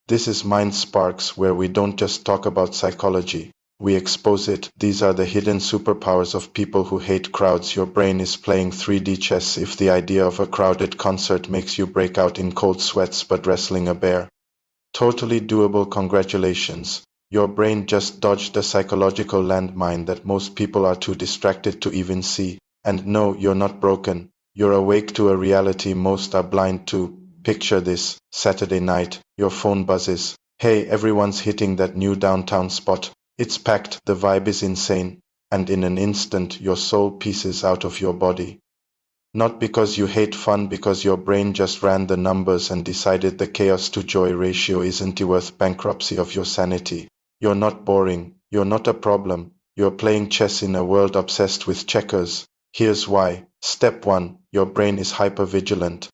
This is Mind Sparks, where we don't just talk about psychology. We expose it. These are the hidden superpowers of people who hate crowds. Your brain is playing 3D chess if the idea of a crowded concert makes you break out in cold sweats but wrestling a bear. Totally doable, congratulations. Your brain just dodged a psychological landmine that most people are too distracted to even see. And no, you're not broken. You're awake to a reality most are blind to. Picture this: Saturday night, your phone buzzes. Hey, everyone's hitting that new downtown spot. It's packed, the vibe is insane. And in an instant, your soul pieces out of your body. Not because you hate fun, because your brain just ran the numbers and decided the chaos to joy ratio isn't worth bankruptcy of your sanity. You're not boring. You're not a problem. You're playing chess in a world obsessed with checkers. Here's why. Step 1. Your brain is hypervigilant.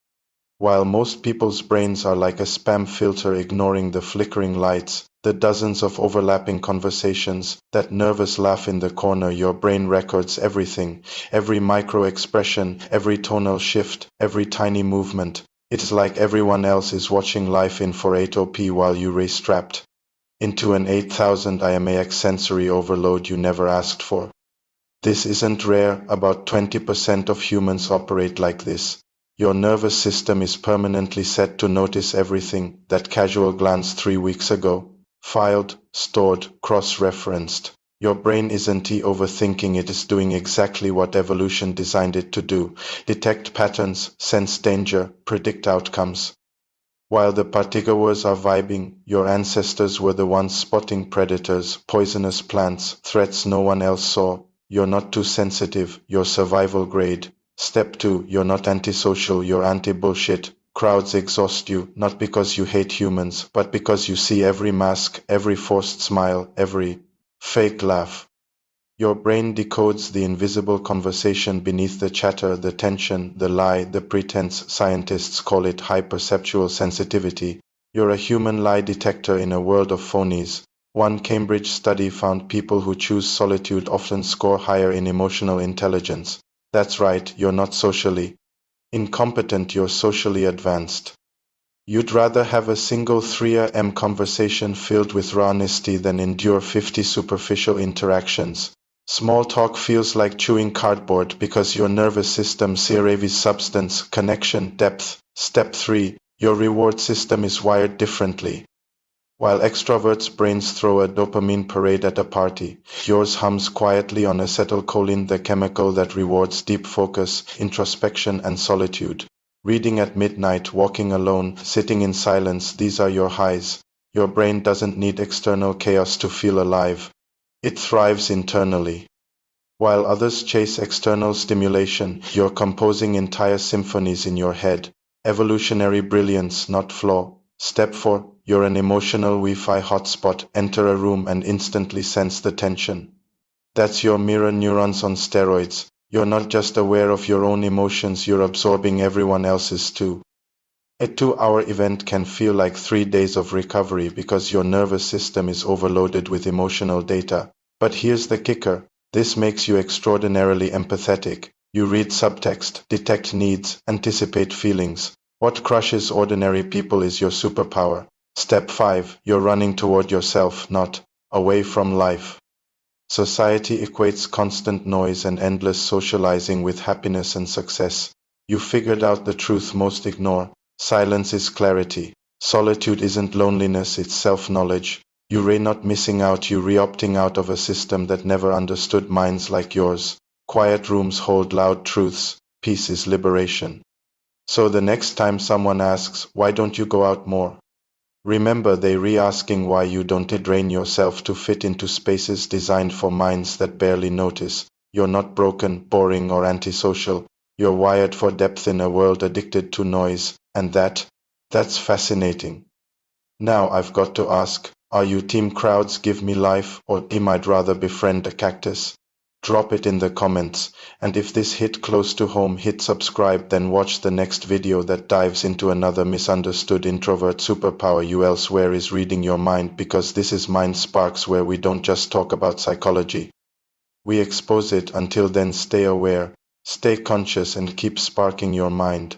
While most people's brains are like a spam filter ignoring the flickering lights, the dozens of overlapping conversations, that nervous laugh in the corner, your brain records everything, every micro-expression, every tonal shift, every tiny movement. It's like everyone else is watching life in 480p while you race strapped into an 8000 IMAX sensory overload you never asked for. This isn't rare. About 20% of humans operate like this. Your nervous system is permanently set to notice everything. That casual glance 3 weeks ago. Filed, stored, cross-referenced. Your brain isn't overthinking, it is doing exactly what evolution designed it to do. Detect patterns, sense danger, predict outcomes. While the partygoers are vibing, your ancestors were the ones spotting predators, poisonous plants, threats no one else saw. You're not too sensitive, you're survival grade. Step 2. You're not antisocial, you're anti-bullshit. Crowds exhaust you, not because you hate humans, but because you see every mask, every forced smile, every fake laugh. Your brain decodes the invisible conversation beneath the chatter, the tension, the lie, the pretense. Scientists call it hyperceptual sensitivity. You're a human lie detector in a world of phonies. One Cambridge study found people who choose solitude often score higher in emotional intelligence. That's right, you're not socially incompetent, you're socially advanced. You'd rather have a single 3 AM conversation filled with raw honesty than endure 50 superficial interactions. Small talk feels like chewing cardboard because your nervous system craves substance, connection, depth. Step 3. Your reward system is wired differently. While extroverts' brains throw a dopamine parade at a party, yours hums quietly on acetylcholine, the chemical that rewards deep focus, introspection, and solitude. Reading at midnight, walking alone, sitting in silence, these are your highs. Your brain doesn't need external chaos to feel alive. It thrives internally. While others chase external stimulation, you're composing entire symphonies in your head. Evolutionary brilliance, not flaw. Step 4. You're an emotional Wi-Fi hotspot. Enter a room and instantly sense the tension. That's your mirror neurons on steroids. You're not just aware of your own emotions, you're absorbing everyone else's too. A 2-hour event can feel like 3 days of recovery because your nervous system is overloaded with emotional data. But here's the kicker. This makes you extraordinarily empathetic. You read subtext, detect needs, anticipate feelings. What crushes ordinary people is your superpower. Step 5. You're running toward yourself, not away from life. Society equates constant noise and endless socializing with happiness and success. You figured out the truth most ignore. Silence is clarity. Solitude isn't loneliness, it's self-knowledge. You're not missing out, you're re-opting out of a system that never understood minds like yours. Quiet rooms hold loud truths. Peace is liberation. So the next time someone asks, why don't you go out more? Remember, they're re-asking why you don't drain yourself to fit into spaces designed for minds that barely notice. You're not broken, boring, or antisocial. You're wired for depth in a world addicted to noise, and that's fascinating. Now I've got to ask, are you team crowds give me life, or team I'd rather befriend a cactus? Drop it in the comments, and if this hit close to home, hit subscribe, then watch the next video that dives into another misunderstood introvert superpower you elsewhere is reading your mind, because this is Mind Sparks, where we don't just talk about psychology. We expose it. Until then, stay aware, stay conscious, and keep sparking your mind.